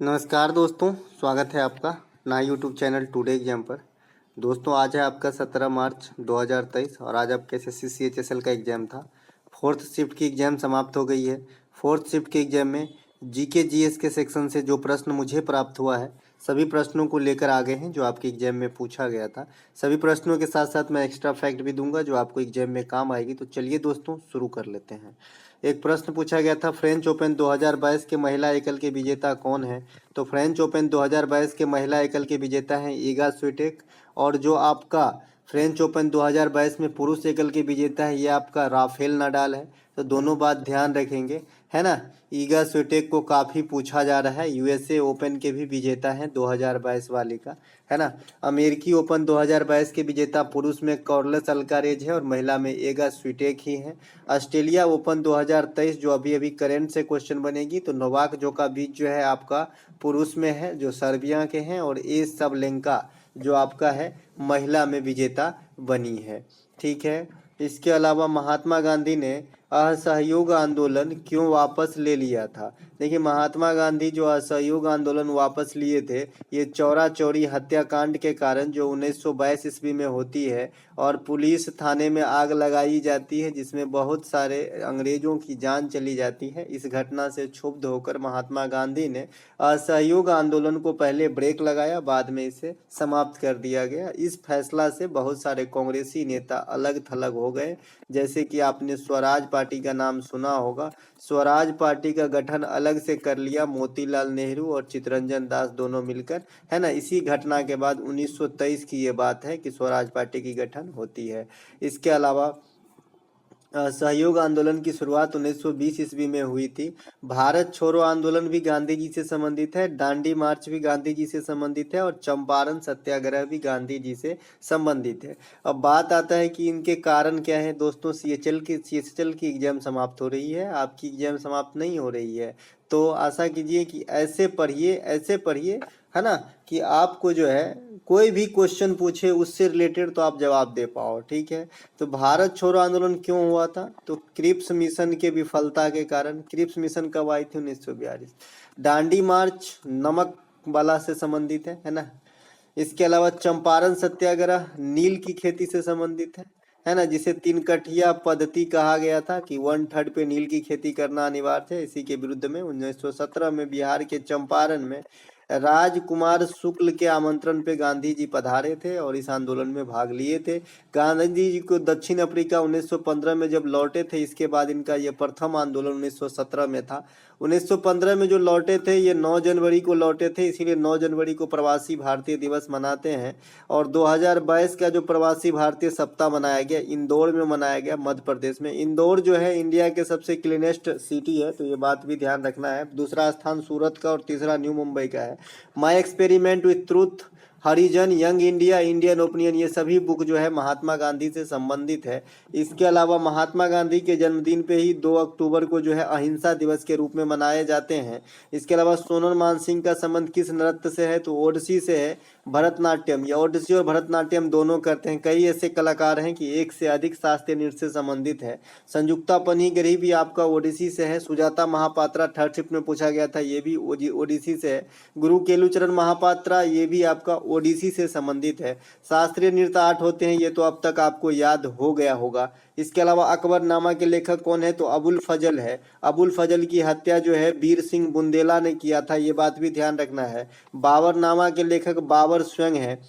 नमस्कार दोस्तों, स्वागत है आपका नया यूट्यूब चैनल टुडे एग्जाम पर। दोस्तों आज है आपका 17 मार्च 2023 और आज आपका एसएससी सीएचएसएल का एग्ज़ाम था। फोर्थ शिफ्ट की एग्ज़ाम समाप्त हो गई है। फोर्थ शिफ्ट के एग्ज़ाम में जीके जीएस के सेक्शन से जो प्रश्न मुझे प्राप्त हुआ है सभी प्रश्नों को लेकर आ गए हैं जो आपके एग्ज़ाम में पूछा गया था। सभी प्रश्नों के साथ साथ मैं एक्स्ट्रा फैक्ट भी दूंगा जो आपको एग्ज़ाम में काम आएगी। तो चलिए दोस्तों शुरू कर लेते हैं। एक प्रश्न पूछा गया था, फ्रेंच ओपन 2022 के महिला एकल के विजेता कौन है? तो फ्रेंच ओपन 2022 के महिला एकल के विजेता हैं ईगा स्विटेक। और जो आपका फ्रेंच ओपन 2022 में पुरुष एकल के विजेता है ये आपका राफेल नाडाल है। तो दोनों बात ध्यान रखेंगे, है ना। ईगा स्विटेक को काफ़ी पूछा जा रहा है, यूएसए ओपन के भी विजेता हैं 2022 वाले का, है ना। अमेरिकी ओपन 2022 के विजेता पुरुष में कार्लोस अल्कारेज है और महिला में ईगा स्विटेक ही है। ऑस्ट्रेलिया ओपन 2023 जो अभी अभी करेंट से क्वेश्चन बनेगी, तो नोवाक जोकोविच जो है आपका पुरुष में है जो सर्बिया के हैं, और ए सबलेंका जो आपका है महिला में विजेता बनी है। ठीक है। इसके अलावा महात्मा गांधी ने असहयोग आंदोलन क्यों वापस ले लिया था? देखिए, महात्मा गांधी जो असहयोग आंदोलन वापस लिए थे ये चौरा चौरी हत्याकांड के कारण जो 1922 ईस्वी में होती है और पुलिस थाने में आग लगाई जाती है जिसमें बहुत सारे अंग्रेजों की जान चली जाती है। इस घटना से क्षुब्ध होकर महात्मा गांधी ने असहयोग आंदोलन को पहले ब्रेक लगाया, बाद में इसे समाप्त कर दिया गया। इस फैसला से बहुत सारे कांग्रेसी नेता अलग थलग हो गए, जैसे कि आपने स्वराज पार्टी का नाम सुना होगा। स्वराज पार्टी का गठन अलग से कर लिया मोतीलाल नेहरू और चित्तरंजन दास दोनों मिलकर, है ना। इसी घटना के बाद 1923 की ये बात है कि स्वराज पार्टी की गठन होती है। इसके अलावा सहयोग आंदोलन की शुरुआत 1920 ईस्वी में हुई थी। भारत छोड़ो आंदोलन भी गांधी जी से संबंधित है, दांडी मार्च भी गांधी जी से संबंधित है और चंपारण सत्याग्रह भी गांधी जी से संबंधित है। अब बात आता है कि इनके कारण क्या है। दोस्तों सीएचएसएल की एग्जाम समाप्त हो रही है, आपकी एग्जाम समाप्त नहीं हो रही है। तो आशा कीजिए कि ऐसे पढ़िए, है ना, कि आपको जो है कोई भी क्वेश्चन पूछे उससे रिलेटेड तो आप जवाब दे पाओ। ठीक है। तो भारत छोड़ो आंदोलन क्यों हुआ था? तो क्रिप्स मिशन के विफलता के कारण। क्रिप्स मिशन कब आई थी? 1942। दांडी मार्च नमक वाला से संबंधित है ना। इसके अलावा चंपारण सत्याग्रह नील की खेती से संबंधित है ना, जिसे 3 कठिया पद्धति कहा गया था कि 1/3 पे नील की खेती करना अनिवार्य है। इसी के विरुद्ध में 1917 में बिहार के चंपारण में राजकुमार शुक्ल के आमंत्रण पे गांधी जी पधारे थे और इस आंदोलन में भाग लिए थे। गांधी जी को दक्षिण अफ्रीका 1915 में जब लौटे थे, इसके बाद इनका ये प्रथम आंदोलन 1917 में था। 1915 में जो लौटे थे ये 9 जनवरी को लौटे थे, इसीलिए 9 जनवरी को प्रवासी भारतीय दिवस मनाते हैं। और 2022 का जो प्रवासी भारतीय सप्ताह मनाया गया इंदौर में मनाया गया, मध्य प्रदेश में। इंदौर जो है इंडिया के सबसे क्लीनेस्ट सिटी है, तो ये बात भी ध्यान रखना है। दूसरा स्थान सूरत का और तीसरा न्यू मुंबई का है। My experiment with truth, Harijan, young India, Indian opinion, ये सभी बुक जो है महात्मा गांधी से संबंधित है। इसके अलावा महात्मा गांधी के जन्मदिन पे ही 2 अक्टूबर को जो है अहिंसा दिवस के रूप में मनाए जाते हैं। इसके अलावा सोनल मानसिंह का संबंध किस नृत्य से है? तो ओडिसी से है, भरतनाट्यम। या ओडिसी और भरतनाट्यम दोनों करते हैं। कई ऐसे कलाकार हैं कि एक से अधिक शास्त्रीय नृत्य से संबंधित है। संयुक्ता पनिगरी भी आपका ओडिसी से है। सुजाता महापात्रा थर्ड शिफ्ट में पूछा गया था, ये भी ओडिसी से है। गुरु केलुचरण महापात्रा ये भी आपका ओडिसी से संबंधित है। शास्त्रीय नृत्य 8 होते हैं, ये तो अब तक आपको याद हो गया होगा। इसके अलावा अकबरनामा के लेखक कौन है? तो अबुल फजल है। अबुल फजल की हत्या जो है वीर सिंह बुंदेला ने किया था, ये बात भी ध्यान रखना है। बाबरनामा के लेखक बाबर स्वयं है।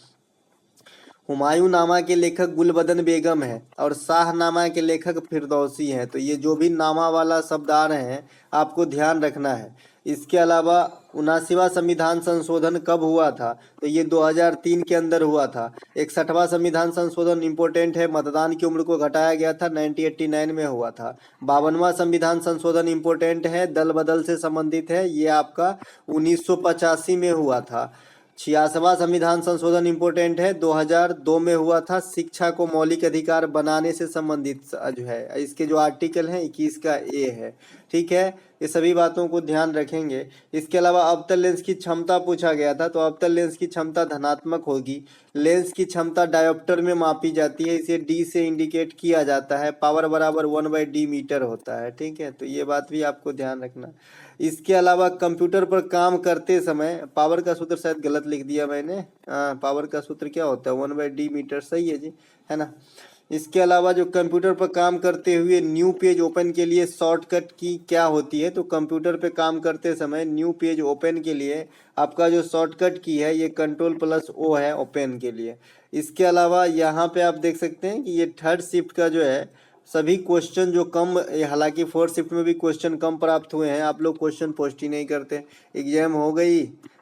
हुमायूं नामा के लेखक गुलबदन बेगम है और शाहनामा के लेखक फिरदौसी हैं। तो ये जो भी नामा वाला शब्द आ रहे हैं आपको ध्यान रखना है। इसके अलावा 79वां संविधान संशोधन कब हुआ था? तो ये 2003 के अंदर हुआ था। 61वां संविधान संशोधन इम्पोर्टेंट है, मतदान की उम्र को घटाया गया था, 1989 में हुआ था। 52वां संविधान संशोधन इम्पोर्टेंट है, दल बदल से संबंधित है, ये आपका 1985 में हुआ था। 86वां संविधान संशोधन इम्पोर्टेंट है, 2002 में हुआ था, शिक्षा को मौलिक अधिकार बनाने से संबंधित जो है। इसके जो आर्टिकल हैं 21 का ए है। ठीक है, ये सभी बातों को ध्यान रखेंगे। इसके अलावा अवतल लेंस की क्षमता पूछा गया था, तो अवतल लेंस की क्षमता धनात्मक होगी। लेंस की क्षमता डायोप्टर में मापी जाती है, इसे डी से इंडिकेट किया जाता है। पावर बराबर 1/d मीटर होता है, ठीक है, तो ये बात भी आपको ध्यान रखना। इसके अलावा कंप्यूटर पर काम करते समय पावर का सूत्र शायद गलत लिख दिया मैंने, पावर का सूत्र क्या होता है 1/d मीटर, सही है जी, है ना। इसके अलावा जो कंप्यूटर पर काम करते हुए न्यू पेज ओपन के लिए शॉर्टकट की क्या होती है, तो कंप्यूटर पे काम करते समय न्यू पेज ओपन के लिए आपका जो शॉर्टकट की है ये Ctrl+O है ओपन के लिए। इसके अलावा यहाँ पे आप देख सकते हैं कि ये थर्ड शिफ्ट का जो है सभी क्वेश्चन जो कम, हालांकि फोर्थ शिफ्ट में भी क्वेश्चन कम प्राप्त हुए हैं, आप लोग क्वेश्चन पोस्ट ही नहीं करते। एग्जाम हो गई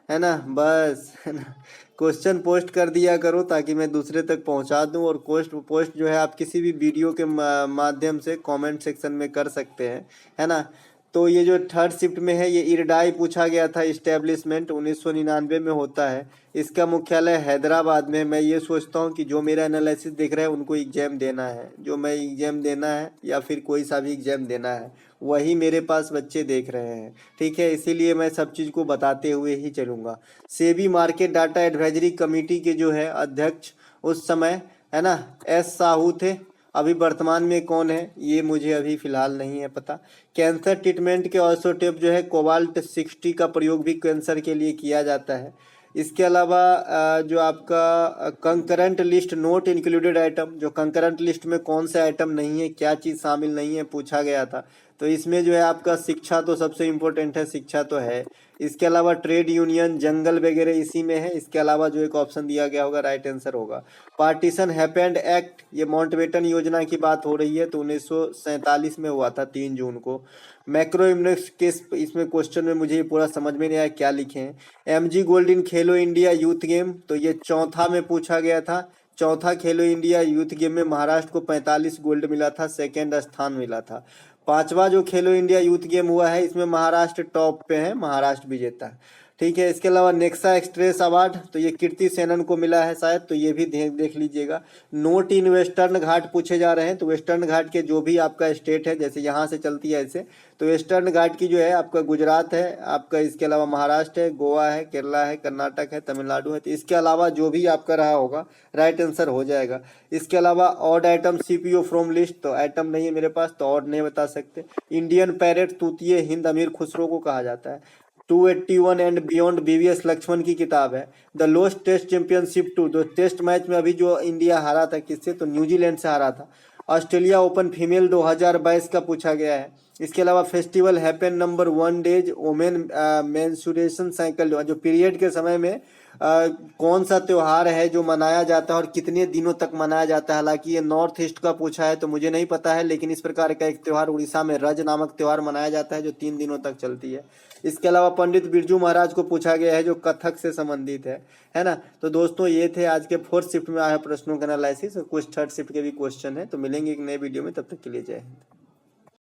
है ना, बस है ना, क्वेश्चन पोस्ट कर दिया करो ताकि मैं दूसरे तक पहुंचा दूं। और पोस्ट जो है आप किसी भी वीडियो के माध्यम से कमेंट सेक्शन में कर सकते हैं, है ना। तो ये जो थर्ड शिफ्ट में है ये इरडाई पूछा गया था, इस्टेब्लिशमेंट 1999 में होता है। इसका मुख्यालय हैदराबाद में। मैं ये सोचता हूँ कि जो मेरा एनालिसिस देख रहे हैं उनको एग्जाम देना है, जो मैं एग्जाम देना है या फिर कोई सा भी एग्जाम देना है वही मेरे पास बच्चे देख रहे हैं, ठीक है, इसीलिए मैं सब चीज़ को बताते हुए ही चलूँगा। SEBI market data advisory committee के जो है अध्यक्ष उस समय, है ना, एस साहू थे। अभी वर्तमान में कौन है ये मुझे अभी फिलहाल नहीं है पता। कैंसर ट्रीटमेंट के ऑसोटेप जो है कोबाल्ट 60 का प्रयोग भी कैंसर के लिए किया जाता है। इसके अलावा जो आपका concurrent list note included item, जो कंकरेंट लिस्ट में कौन से आइटम नहीं है, क्या चीज़ शामिल नहीं है, पूछा गया था। तो इसमें जो है आपका शिक्षा तो सबसे इम्पोर्टेंट है, शिक्षा तो है। इसके अलावा ट्रेड यूनियन, जंगल वगैरह इसी में है। इसके अलावा जो एक ऑप्शन दिया गया होगा राइट आंसर होगा। पार्टीशन हैपेंड एक्ट, ये माउंटबेटन योजना की बात हो रही है, तो 1947 में हुआ था 3 जून को। मैक्रो इम्यूनिक्स के इसमें क्वेश्चन में मुझे पूरा समझ में नहीं आया क्या लिखे हैं। MG gold in Khelo India youth game, तो ये चौथा में पूछा गया था। चौथा खेलो इंडिया यूथ गेम में महाराष्ट्र को 45 गोल्ड मिला था, सेकेंड स्थान मिला था। पांचवा जो खेलो इंडिया यूथ गेम हुआ है इसमें महाराष्ट्र टॉप पे है, महाराष्ट्र विजेता है, ठीक है। इसके अलावा नेक्सा एक्सप्रेस अवार्ड, तो ये कीर्ति सेनन को मिला है शायद, तो ये भी देख लीजिएगा। नोट इन वेस्टर्न घाट पूछे जा रहे हैं, तो वेस्टर्न घाट के जो भी आपका स्टेट है, जैसे यहाँ से चलती है ऐसे, तो वेस्टर्न घाट की जो है आपका गुजरात है आपका, इसके अलावा महाराष्ट्र है, गोवा है, केरला है, कर्नाटक है, तमिलनाडु है। तो इसके अलावा जो भी आपका रहा होगा राइट आंसर हो जाएगा। इसके अलावा odd item CPO from list, तो आइटम नहीं है मेरे पास तो ऑड नहीं बता सकते। इंडियन पैरेट तूतीय हिंद अमीर खुसरो को कहा जाता है। 281 एंड बियॉन्ड बीवीएस लक्ष्मण की किताब है। द लोस्ट टेस्ट चैंपियनशिप 2, तो टेस्ट मैच में अभी जो इंडिया हारा था किससे, तो न्यूजीलैंड से हारा था। ऑस्ट्रेलिया ओपन फीमेल 2022 का पूछा गया है। इसके अलावा festival happen number 1 days women menstruation cycle, जो पीरियड के समय में कौन सा त्योहार है जो मनाया जाता है और कितने दिनों तक मनाया जाता है। हालांकि ये नॉर्थ ईस्ट का पूछा है तो मुझे नहीं पता है, लेकिन इस प्रकार का एक त्योहार उड़ीसा में रज नामक त्योहार मनाया जाता है जो 3 दिनों तक चलती है। इसके अलावा पंडित बिरजू महाराज को पूछा गया है जो कथक से संबंधित है ना। तो दोस्तों ये थे आज के फोर्थ शिफ्ट में आए प्रश्नों का एनालिसिस, और कुछ थर्ड शिफ्ट के भी क्वेश्चन है। तो मिलेंगे एक नए वीडियो में, तब तक के लिए जय हिंद।